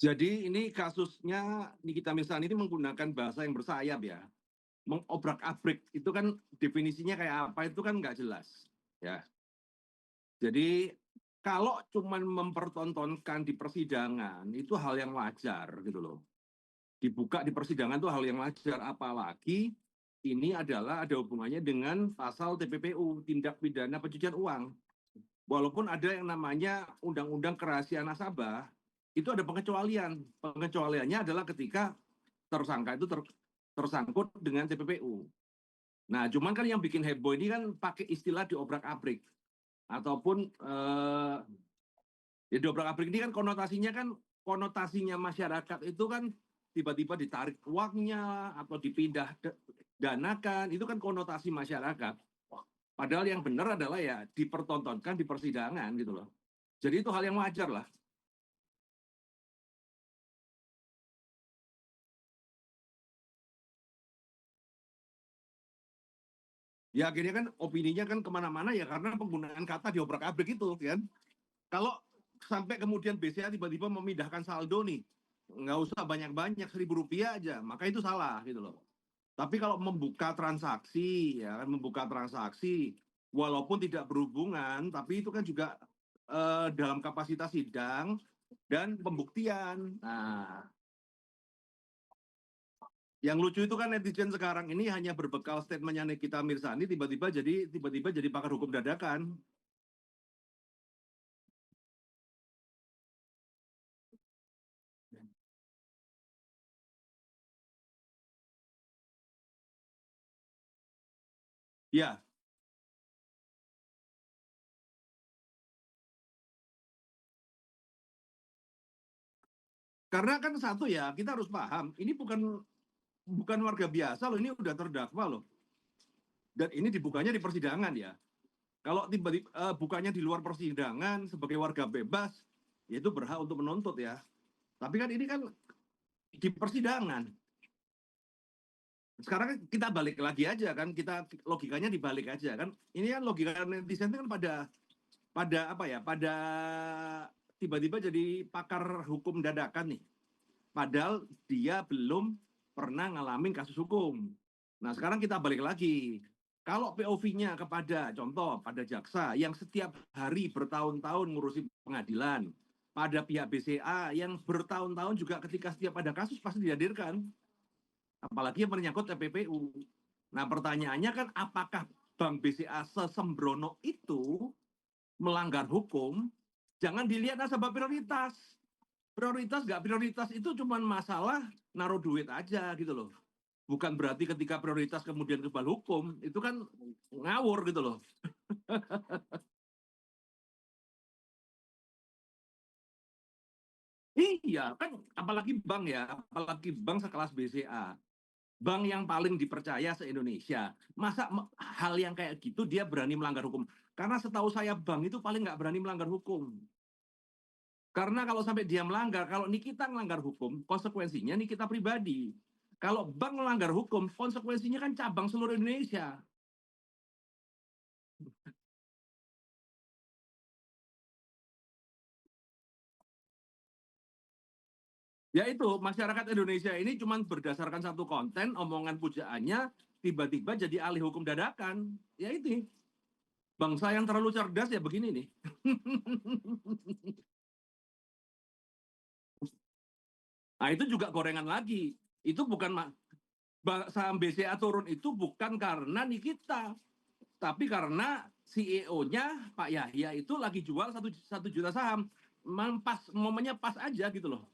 Jadi ini kasusnya Nikita Mirzani ini menggunakan bahasa yang bersayap ya. Mengobrak-abrik itu kan definisinya kayak apa itu kan nggak jelas. Ya. Jadi kalau cuman mempertontonkan di persidangan itu hal yang wajar gitu loh. Dibuka di persidangan itu hal yang wajar, apalagi ini adalah ada hubungannya dengan pasal TPPU, tindak pidana pencucian uang. Walaupun ada yang namanya undang-undang kerahasiaan nasabah, itu ada pengecualian. Pengecualiannya adalah ketika tersangka itu tersangkut dengan TPPU. Nah, cuman kan yang bikin heboh ini kan pakai istilah diobrak-abrik ataupun ya diobrak-abrik ini kan konotasinya masyarakat itu kan tiba-tiba ditarik uangnya atau dipindah danakan, itu kan konotasi masyarakat. Padahal yang benar adalah ya dipertontonkan di persidangan gitu loh. Jadi itu hal yang wajar lah. Ya akhirnya kan opininya kan kemana-mana ya karena penggunaan kata diobrak-abrik itu kan. Kalau sampai kemudian BCA tiba-tiba memindahkan saldo nih, nggak usah banyak-banyak, Rp1.000 aja, maka itu salah gitu loh. Tapi kalau membuka transaksi, ya kan membuka transaksi, walaupun tidak berhubungan, tapi itu kan juga dalam kapasitas sidang dan pembuktian. Nah, yang lucu itu kan netizen sekarang ini hanya berbekal statementnya Nikita Mirzani tiba-tiba jadi pakar hukum dadakan. Ya, karena kan satu ya kita harus paham, ini bukan bukan warga biasa loh, ini udah terdakwa loh. Dan ini dibukanya di persidangan ya. Kalau tiba-tiba bukannya di luar persidangan sebagai warga bebas, ya itu berhak untuk menuntut ya. Tapi kan ini kan di persidangan. Sekarang kita balik lagi aja kan, kita logikanya dibalik aja kan. Ini kan logika netizen kan pada pada apa ya? Pada tiba-tiba jadi pakar hukum dadakan nih. Padahal dia belum pernah ngalamin kasus hukum. Nah, sekarang kita balik lagi. Kalau POV-nya kepada contoh pada jaksa yang setiap hari bertahun-tahun ngurusi pengadilan, pada pihak BCA yang bertahun-tahun juga ketika setiap ada kasus pasti dihadirkan, apalagi yang menyangkut TPPU. Nah, pertanyaannya kan apakah Bank BCA sesembrono itu melanggar hukum? Jangan dilihat nasabah prioritas. Prioritas nggak prioritas itu cuma masalah naruh duit aja gitu loh. Bukan berarti ketika prioritas kemudian kebal hukum, itu kan ngawur gitu loh. Iya, kan apalagi bank ya, apalagi bank sekelas BCA. Bank yang paling dipercaya se-Indonesia. Masa hal yang kayak gitu dia berani melanggar hukum? Karena setahu saya bank itu paling nggak berani melanggar hukum. Karena kalau sampai dia melanggar, kalau Nikita melanggar hukum, konsekuensinya Nikita pribadi. Kalau bank melanggar hukum, konsekuensinya kan cabang seluruh Indonesia. Ya itu, masyarakat Indonesia ini cuma berdasarkan satu konten, omongan pujaannya, tiba-tiba jadi ahli hukum dadakan. Ya itu, bangsa yang terlalu cerdas ya begini nih. Nah itu juga gorengan lagi. Itu bukan saham BCA turun itu bukan karena Nikita, tapi karena CEO-nya Pak Yahya itu lagi jual 1 juta saham. Pas momennya pas aja gitu loh.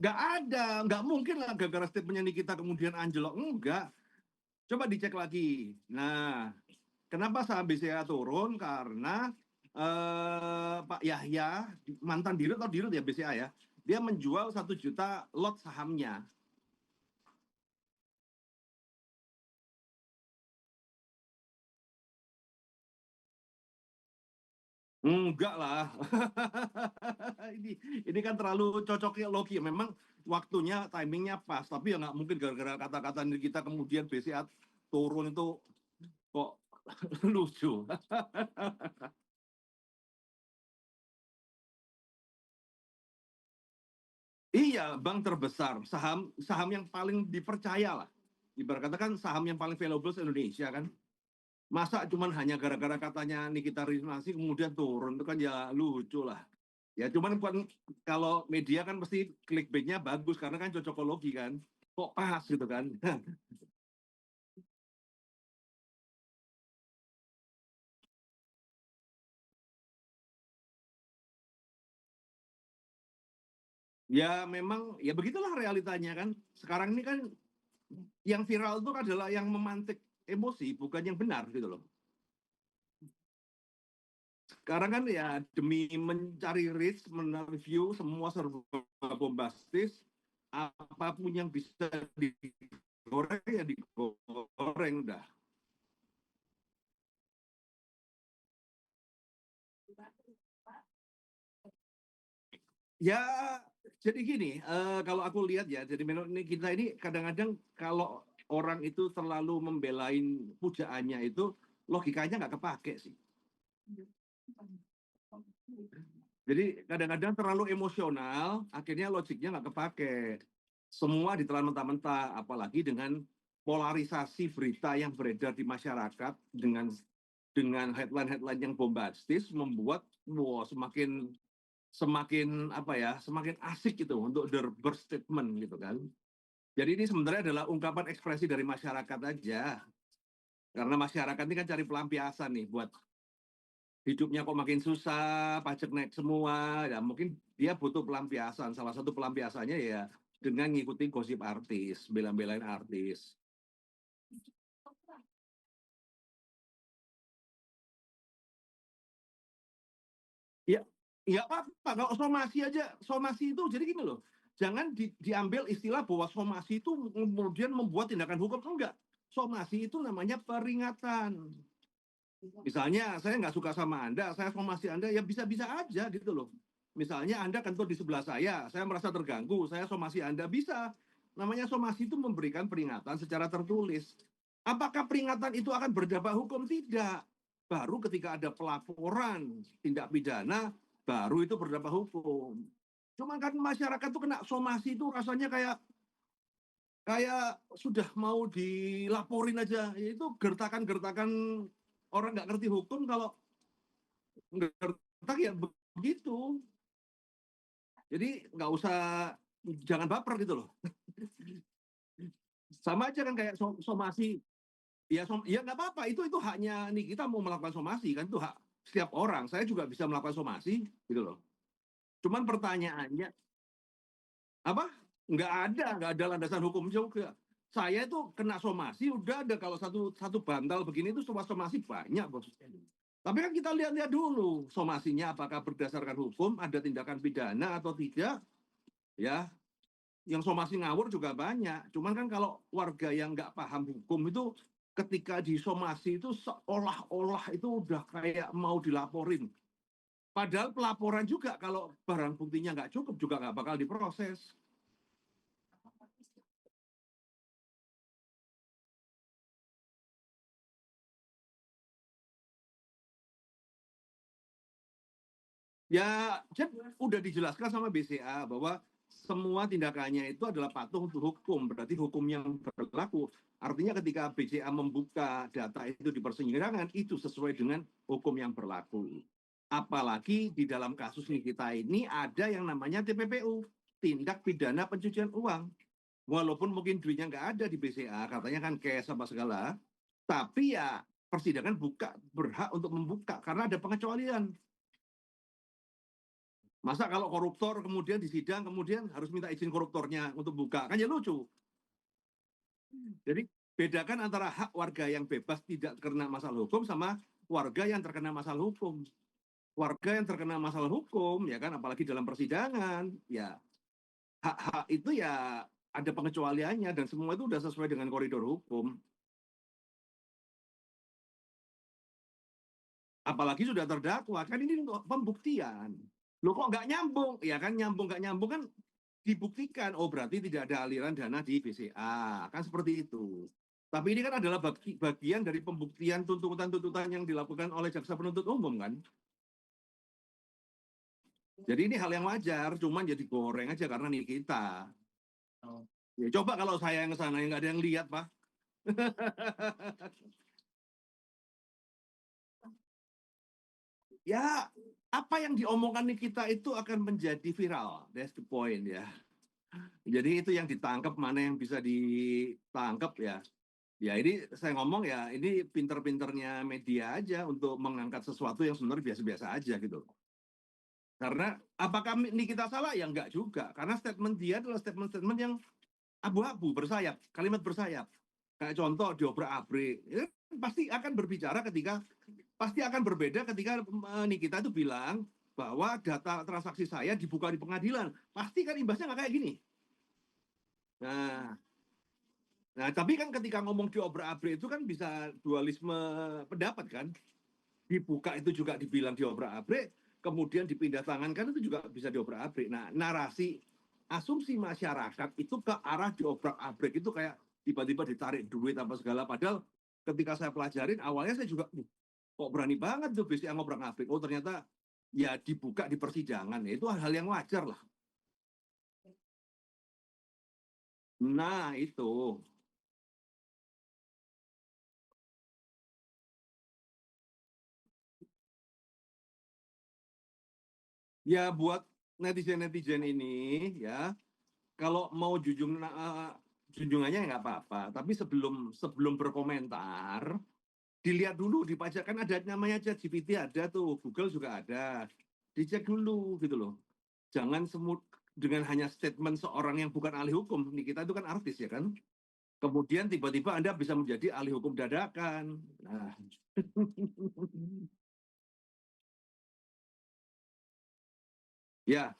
Nggak ada, nggak mungkin lah gara-gara statementnya Nikita kemudian anjlok. Enggak. Coba dicek lagi. Nah, kenapa saham BCA turun? Karena Pak Yahya, mantan dirut atau dirut ya BCA ya, dia menjual 1 juta lot sahamnya. Enggak lah. ini ini kan terlalu cocoknya logi. Memang waktunya, timingnya pas. Tapi ya nggak mungkin gara-gara kata-kata kita kemudian BCA turun itu kok lucu. Iya, bank terbesar, saham saham yang paling dipercaya lah. Ibarat kata kan saham yang paling valuable se Indonesia kan. Masa cuman hanya gara-gara katanya Nikita Rizmansyah kemudian turun itu kan ya lucu lah. Ya cuman bukan kalau media kan pasti clickbait-nya bagus karena kan cocokologi kan. Kok pas gitu kan. Ya memang ya begitulah realitanya kan. Sekarang ini kan yang viral itu adalah yang memantik emosi bukan yang benar gitu loh. Sekarang kan ya demi mencari reach, mereview semua serba bombastis, apapun yang bisa digoreng ya digoreng udah. Ya jadi gini, kalau aku lihat ya, jadi memang ini kita ini kadang-kadang kalau orang itu terlalu membelain pujaannya itu logikanya nggak kepake sih. Jadi kadang-kadang terlalu emosional, akhirnya logiknya nggak kepake. Semua ditelan mentah-mentah, apalagi dengan polarisasi berita yang beredar di masyarakat dengan headline-headline yang bombastis membuat wow, semakin semakin apa ya, semakin asik gitu untuk berstatement gitu kan. Jadi ini sebenarnya adalah ungkapan ekspresi dari masyarakat aja. Karena masyarakat ini kan cari pelampiasan nih buat hidupnya kok makin susah, pajak naik semua, ya mungkin dia butuh pelampiasan. Salah satu pelampiasannya ya dengan ngikuti gosip artis, bela-belain artis. Ya, ya apa-apa. Kalau somasi aja, somasi itu jadi gini loh. Jangan diambil istilah bahwa somasi itu kemudian membuat tindakan hukum. Enggak. Somasi itu namanya peringatan. Misalnya saya nggak suka sama Anda, saya somasi Anda, ya bisa-bisa aja gitu loh. Misalnya Anda kantor di sebelah saya merasa terganggu, saya somasi Anda, bisa. Namanya somasi itu memberikan peringatan secara tertulis. Apakah peringatan itu akan berdampak hukum? Tidak. Baru ketika ada pelaporan tindak pidana, baru itu berdampak hukum. Cuma kan masyarakat tuh kena somasi itu rasanya kayak kayak sudah mau dilaporin aja. Itu gertakan-gertakan orang nggak ngerti hukum kalau gertak ya begitu. Jadi nggak usah, jangan baper gitu loh. Sama aja kan kayak somasi. Ya nggak apa-apa, itu haknya nih, kita mau melakukan somasi kan itu hak setiap orang. Saya juga bisa melakukan somasi gitu loh. Cuman pertanyaannya apa? Nggak ada landasan hukum juga. Saya itu kena somasi udah ada, kalau satu satu bantal begini itu somasi banyak bos. Tapi kan kita lihat-lihat dulu somasinya apakah berdasarkan hukum, ada tindakan pidana atau tidak, ya. Yang somasi ngawur juga banyak. Cuman kan kalau warga yang nggak paham hukum itu ketika disomasi itu seolah-olah itu udah kayak mau dilaporin. Padahal pelaporan juga kalau barang buktinya nggak cukup juga nggak bakal diproses. Ya, udah dijelaskan sama BCA bahwa semua tindakannya itu adalah patuh untuk hukum, berarti hukum yang berlaku. Artinya ketika BCA membuka data itu di persidangan, itu sesuai dengan hukum yang berlaku. Apalagi di dalam kasus kita ini ada yang namanya TPPU, tindak pidana pencucian uang. Walaupun mungkin duitnya nggak ada di BCA, katanya kan cash apa segala, tapi ya persidangan buka berhak untuk membuka karena ada pengecualian. Masa kalau koruptor kemudian disidang kemudian harus minta izin koruptornya untuk buka, kan ya lucu. Jadi bedakan antara hak warga yang bebas tidak terkena masalah hukum sama warga yang terkena masalah hukum. Warga yang terkena masalah hukum ya kan, apalagi dalam persidangan, ya hak-hak itu ya ada pengecualiannya dan semua itu sudah sesuai dengan koridor hukum. Apalagi sudah terdakwa, kan ini untuk pembuktian. Loh kok nggak nyambung? Ya kan nyambung nggak nyambung kan dibuktikan. Oh berarti tidak ada aliran dana di BCA. Kan seperti itu. Tapi ini kan adalah bagian dari pembuktian tuntutan-tuntutan yang dilakukan oleh jaksa penuntut umum kan. Jadi ini hal yang wajar, cuman jadi goreng aja karena Nikita. Ya coba kalau saya yang ke sana yang nggak ada yang lihat, Pak. Ya, apa yang diomongkan Nikita itu akan menjadi viral. That's the point ya. Jadi itu yang ditangkap, mana yang bisa ditangkap ya. Ya ini saya ngomong ya, ini pinter-pinternya media aja untuk mengangkat sesuatu yang sebenarnya biasa-biasa aja gitu. Karena apakah Nikita salah? Ya enggak juga. Karena statement dia adalah statement-statement yang abu-abu, bersayap, kalimat bersayap. Kayak contoh diobrak-abrik. Ya, pasti akan berbicara ketika, pasti akan berbeda ketika Nikita itu bilang bahwa data transaksi saya dibuka di pengadilan. Pasti kan imbasnya nggak kayak gini. Nah, nah, tapi kan ketika ngomong diobrak-abrik itu kan bisa dualisme pendapat kan. Dibuka itu juga dibilang diobrak-abrik, kemudian dipindah tangankan itu juga bisa diobrak-abrik. Nah, narasi asumsi masyarakat itu ke arah diobrak-abrik itu kayak tiba-tiba ditarik duit apa segala. Padahal ketika saya pelajarin awalnya saya juga kok berani banget tuh bisa ngobrak-abrik. Oh ternyata ya dibuka di persidangan. Ya, itu hal-hal yang wajar lah. Nah itu. Ya buat netizen-netizen ini ya, kalau mau junjungannya ya nggak apa-apa. Tapi sebelum sebelum berkomentar, dilihat dulu di pajak kan ada namanya ChatGPT ada tuh, Google juga ada. Dicek dulu gitu loh. Jangan semut dengan hanya statement seorang yang bukan ahli hukum. Nih kita itu kan artis ya kan. Kemudian tiba-tiba Anda bisa menjadi ahli hukum dadakan. Nah. Ya,